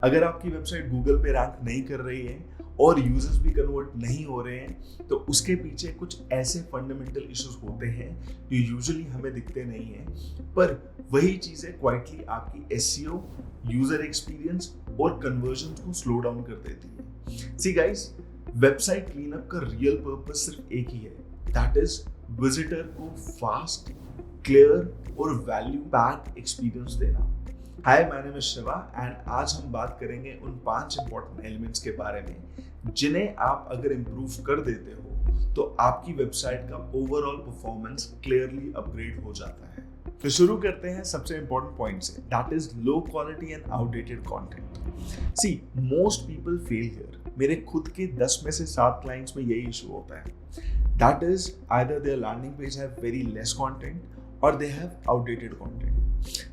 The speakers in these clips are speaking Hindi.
अगर आपकी वेबसाइट गूगल पे रैंक नहीं कर रही है और यूजर्स भी कन्वर्ट नहीं हो रहे हैं, तो उसके पीछे कुछ ऐसे फंडामेंटल इश्यूज होते हैं जो यूजुअली हमें दिखते नहीं हैं, पर वही चीजें क्वाइटली आपकी एसईओ, यूजर एक्सपीरियंस और कन्वर्जन को स्लो डाउन कर देती है। सी गाइस, वेबसाइट क्लीनअप का रियल पर्पस सिर्फ एक ही है, दैट इज विजिटर को फास्ट, क्लियर और वैल्यू पैक्ड एक्सपीरियंस देना। Hi, my name is Shiva and आज हम बात करेंगे उन 5 इंपॉर्टेंट एलिमेंट्स के बारे में जिन्हें आप अगर इम्प्रूव कर देते हो तो आपकी वेबसाइट का ओवरऑल परफॉर्मेंस क्लियरली अपग्रेड हो जाता है। तो शुरू करते हैं सबसे इंपॉर्टेंट पॉइंट से, that is low quality and outdated content. See, most people fail here. मेरे खुद के 10 में से 7 क्लाइंट्स में यही इशू होता है, that is either their landing page have very less content और they have outdated content.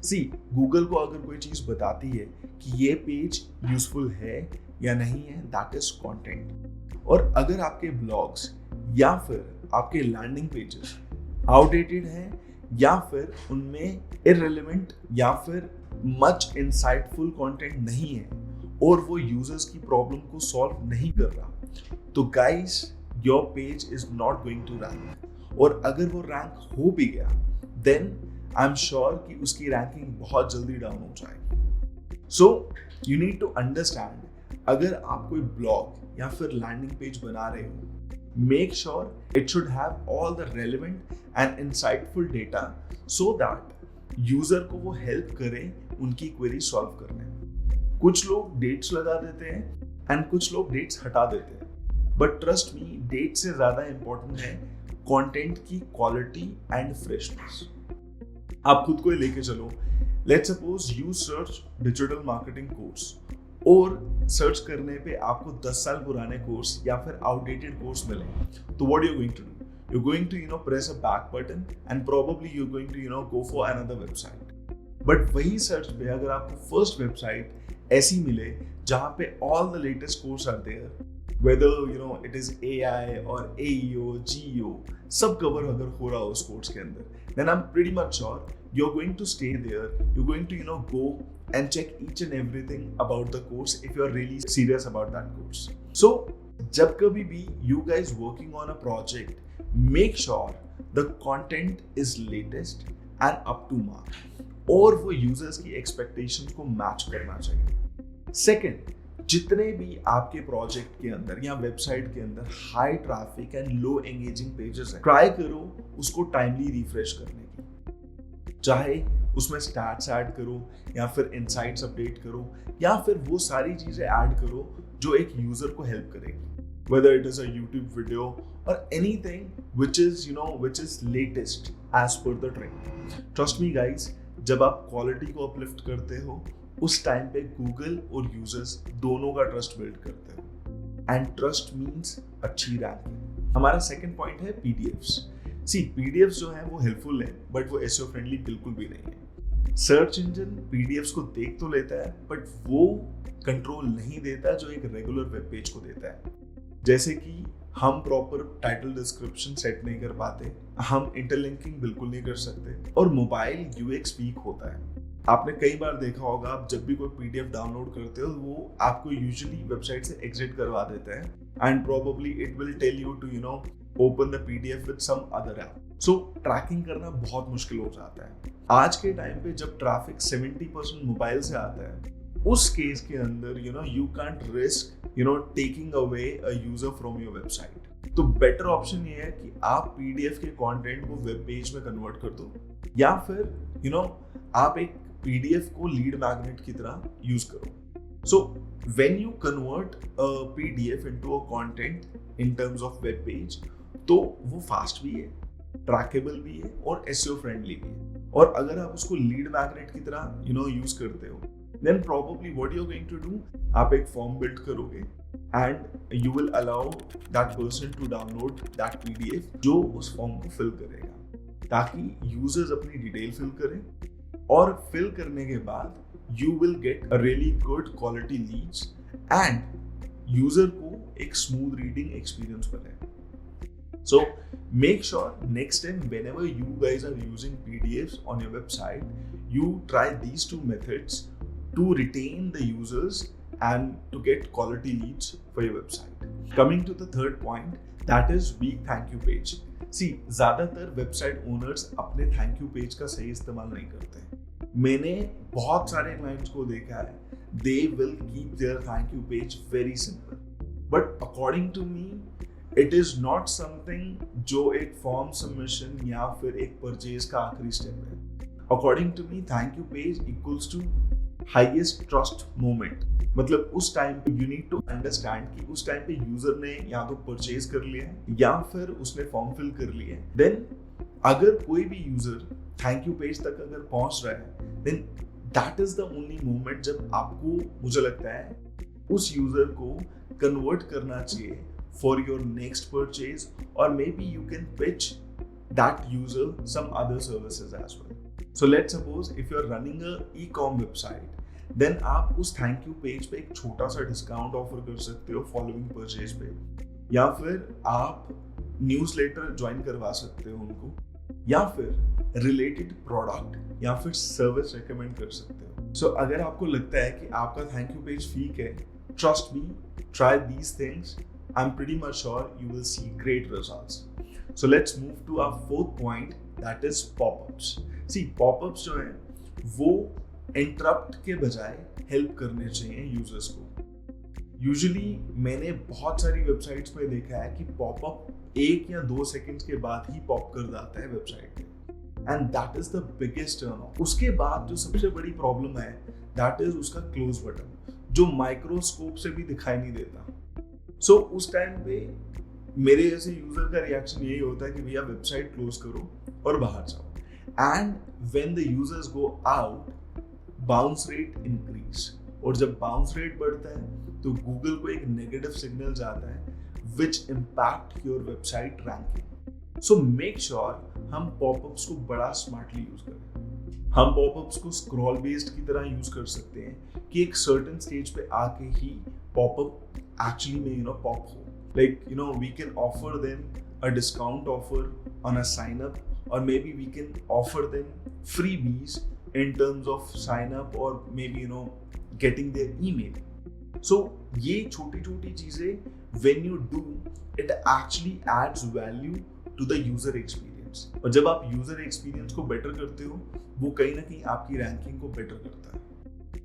See, Google को अगर कोई चीज बताती है कि ये पेज यूजफुल है या नहीं है, दैट इज कंटेंट। और अगर आपके ब्लॉग्स या फिर आपके लैंडिंग पेजेस आउटडेटेड हैं या फिर उनमें इररिलेवेंट या फिर मच इंसाइटफुल कंटेंट नहीं है और वो यूजर्स की प्रॉब्लम को सॉल्व नहीं कर रहा, तो guys, your page is not going to rank. और अगर वो रैंक हो भी गया, देन आई एम श्योर कि उसकी रैंकिंग बहुत जल्दी डाउन हो जाएगी। So you need to understand, अगर आप कोई ब्लॉग या फिर लैंडिंग पेज बना रहे हो, make sure it should have all the relevant and insightful data so that user को वो हेल्प करे उनकी क्वेरी सॉल्व करने में। कुछ लोग डेट्स लगा देते हैं एंड कुछ लोग डेट्स हटा देते हैं, बट ट्रस्ट मी, डेट से ज्यादा इंपॉर्टेंट है कंटेंट की क्वालिटी एंड फ्रेशनेस। आप खुद को ही लेके चलो, let's suppose you search digital marketing course और सर्च करने पे आपको 10 साल पुराने कोर्स या फिर आउटडेटेड कोर्स मिले, तो what you going to do? You going to press a back button and probably you going to go for another website. बट वही सर्च पे अगर आपको फर्स्ट वेबसाइट ऐसी मिले जहां पे all the latest course are there, whether it is AI or AEO, GEO, सब कवर अगर हो रहा हो उस कोर्स के अंदर, then I'm pretty much sure you're going to stay there. You're going to go and check each and everything about the course if you're really serious about that course. So जब कभी भी you guys working on a project, make sure the content is latest and up to mark, और वो users की expectations को match करना चाहिए। Second, जितने भी आपके प्रोजेक्ट के अंदर या वेबसाइट के अंदर high traffic and low engaging pages हैं, ट्राई करो उसको टाइमली रिफ्रेश करने की। चाहे उसमें स्टैट्स ऐड करो या फिर इनसाइट्स अपडेट करो या फिर वो सारी चीजें ऐड करो जो एक यूजर को हेल्प करेगी, whether it is a YouTube video or anything which is latest as per the trend. Trust me guys, जब आप क्वालिटी को अपलिफ्ट करते हो, उस टाइम पे गूगल और यूजर्स दोनों का ट्रस्ट बिल्ड करते हो, एंड ट्रस्ट मींस अच्छी रैंकिंग। हमारा सेकंड पॉइंट है पीडीएफ्स। सी, पीडीएफ्स जो है वो हेल्पफुल है, बट वो एसईओ फ्रेंडली बिल्कुल भी नहीं है। सर्च इंजन पीडीएफ्स को देख तो लेता है, बट वो कंट्रोल नहीं देता जो एक रेगुलर वेब पेज को देता है। जैसे कि हम प्रॉपर टाइटल डिस्क्रिप्शन सेट नहीं कर पाते, हम इंटरलिंकिंग बिल्कुल नहीं कर सकते, और मोबाइल यूएक्स वीक होता है। आपने कई बार देखा होगा, आप जब भी कोई पीडीएफ डाउनलोड करते हो, वो आपको यूजुअली वेबसाइट से एग्जिट करवा देता है and probably it will tell you to open the PDF with some other app. सो ट्रैकिंग करना बहुत मुश्किल हो जाता है। आज के टाइम पे जब ट्रैफिक 70% मोबाइल से आता है, उस केस के अंदर you can't risk taking away a user from your website. तो बेटर ऑप्शन ये है कि आप पीडीएफ के कंटेंट को वेब पेज में कन्वर्ट कर दो, या फिर आप एक पीडीएफ को लीड मैग्नेट की तरह यूज करो। So when you convert a PDF into a content in terms of web page, तो वो फास्ट भी है, ट्रैकेबल भी है और एसईओ फ्रेंडली भी है। और अगर आप उसको लीड मैग्नेट की तरह यूज करते हो, then probably what you are going to do, आप एक फॉर्म बिल्ड करोगे and you will allow that person to download that PDF जो उस फॉर्म को फिल करेगा, ताकि यूजर्स अपनी डिटेल फिल करें, और फिल करने के बाद you will get a really good quality Leeds and user को एक स्मूथ रीडिंग एक्सपीरियंस मिले। So make sure next time whenever you guys are using PDFs on your website, you try these two methods to retain the users and to get quality leads for your website. Coming to the third point, that is weak thank you page. See, ज़्यादातर वेबसाइट ओनर्स अपने थैंक यू पेज का सही इस्तेमाल नहीं करते। मैंने बहुत सारे क्लाइंट्स को देखा है, they will keep their thank you page very simple. But according to me, it is not something जो एक फॉर्म सबमिशन या फिर एक परचेज का आखिरी स्टेप है। According to me, thank you page equals to highest trust moment. मतलब उस टाइम पे you need to understand कि उस टाइम पे यूजर ने या तो परचेज कर लिया है या फिर उसने फॉर्म फिल कर लिया है। देन अगर कोई भी यूजर थैंक यू पेज तक अगर पहुंच रहा है, then that is the only moment जब आपको, मुझे लगता है, उस यूजर को कन्वर्ट करना चाहिए फॉर योर नेक्स्ट परचेज, और maybe you can pitch that user some other services as well. So let's suppose if you're running a e-com website, then आप उस थैंक यू पेज पे एक छोटा सा डिस्काउंट ऑफर कर सकते हो फॉलोइंग परचेज पे, या फिर आप न्यूज़लेटर ज्वाइन करवा सकते हो उनको, या फिर रिलेटेड प्रोडक्ट या फिर सर्विस रेकमेंड कर सकते हो. सो अगर आपको लगता है कि आपका थैंक यू पेज वीक है, trust me, try these things. I am pretty much sure you will see great results. So let's move to our fourth point, that is pop-ups. See, pop-ups जो हैं वो interrupt के बजाय help करने चाहिए यूजर्स को. Usually मैंने बहुत सारी वेबसाइट्स पे देखा है कि पॉपअप 1 या 2 सेकंड्स के बाद ही पॉप कर जाता है वेबसाइट पे, and that is the biggest turn off. उसके बाद जो सबसे बड़ी प्रॉब्लम है, दैट इज उसका क्लोज बटन, जो माइक्रोस्कोप से भी दिखाई नहीं देता. सो उस टाइम पे मेरे जैसे यूजर का रिएक्शन यही होता है कि भैया वेबसाइट क्लोज करो और बाहर जाओ. And when the users go out, bounce rate increase, और जब बाउंस रेट बढ़ता है तो गूगल को एक नेगेटिव सिग्नल जाता है which impact your website ranking. So make sure हम पॉपअप्स को बड़ा स्मार्टली यूज करें. हम पॉपअप्स को स्क्रॉल बेस्ड की तरह यूज कर सकते हैं कि एक सर्टेन स्टेज पे आके ही पॉपअप एक्चुअली में पॉप हो. Like, we can offer them a discount offer on a sign up, or maybe we can offer them freebies in terms of sign up, or maybe getting their email. So ये छोटी छोटी चीजें when you do, it actually adds value to the user experience. और जब आप user experience को better करते हो, वो कहीं ना कहीं आपकी ranking को better करता है.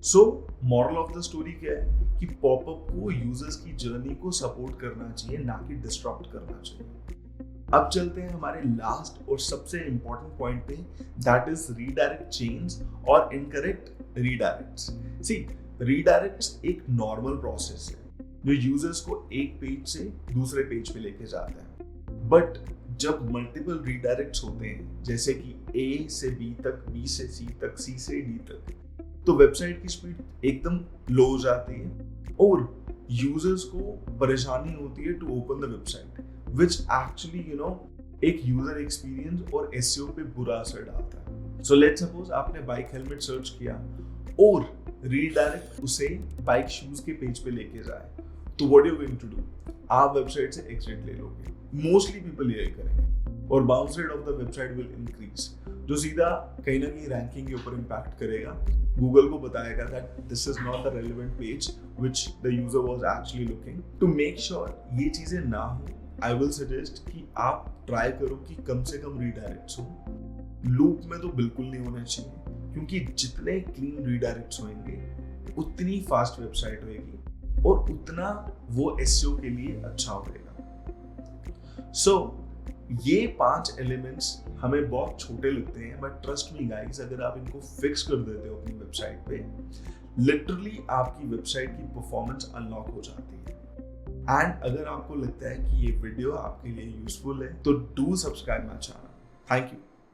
So moral of the story क्या है कि पॉपअप को यूजर्स की जर्नी को सपोर्ट करना चाहिए, ना कि डिस्टरप्ट करना चाहिए. अब चलते हैं हमारे लास्ट और सबसे इंपॉर्टेंट पॉइंट पे, दैट इज रीडायरेक्ट चेन्स और इनकरेक्ट रीडायरेक्ट्स. सी, रीडायरेक्ट्स एक नॉर्मल प्रोसेस है जो यूजर्स को एक पेज से दूसरे पेज पे लेके जाता है. बट जब मल्टीपल रीडायरेक्ट्स होते हैं, जैसे कि A से B तक, B से C तक, C से D तक, तो वेबसाइट की स्पीड एकदम लो हो जाती है और यूजर्स को परेशानी होती है to open the website, which actually एक यूजर एक्सपीरियंस और एसईओ पे बुरा असर डालता है. सो लेट्स सपोज आपने बाइक हेलमेट सर्च किया और रीडायरेक्ट उसे बाइक शूज के पेज पे लेके जाए, तो what you going to do? आप वेबसाइट से एग्जिट ले लोगे. मोस्टली पीपल यही करेंगे और bounce rate of the website will increase, जो सीधा कहीं ना कहीं रैंकिंग के ऊपर इम्पैक्ट करेगा. गूगल को बताएगा that this is not the relevant page which the user was actually looking. To make sure ये चीजें ना हो, आई विल सजेस्ट कि आप ट्राई करो कि कम से कम रीडायरेक्ट्स हो. लूप में तो बिल्कुल नहीं होना चाहिए, क्योंकि जितने क्लीन रीडायरेक्ट्स होंगे उतनी फास्ट वेबसाइट होगी और उतना वो एसईओ के लिए अच्छा होगा. सो ये 5 एलिमेंट्स हमें बहुत छोटे लगते हैं, बट ट्रस्ट मी गाइस, अगर आप इनको फिक्स कर देते हो अपनी वेबसाइट पे, लिटरली आपकी वेबसाइट की परफॉर्मेंस अनलॉक हो जाती है. एंड अगर आपको लगता है कि ये वीडियो आपके लिए यूजफुल है, तो do subscribe my channel. Thank you.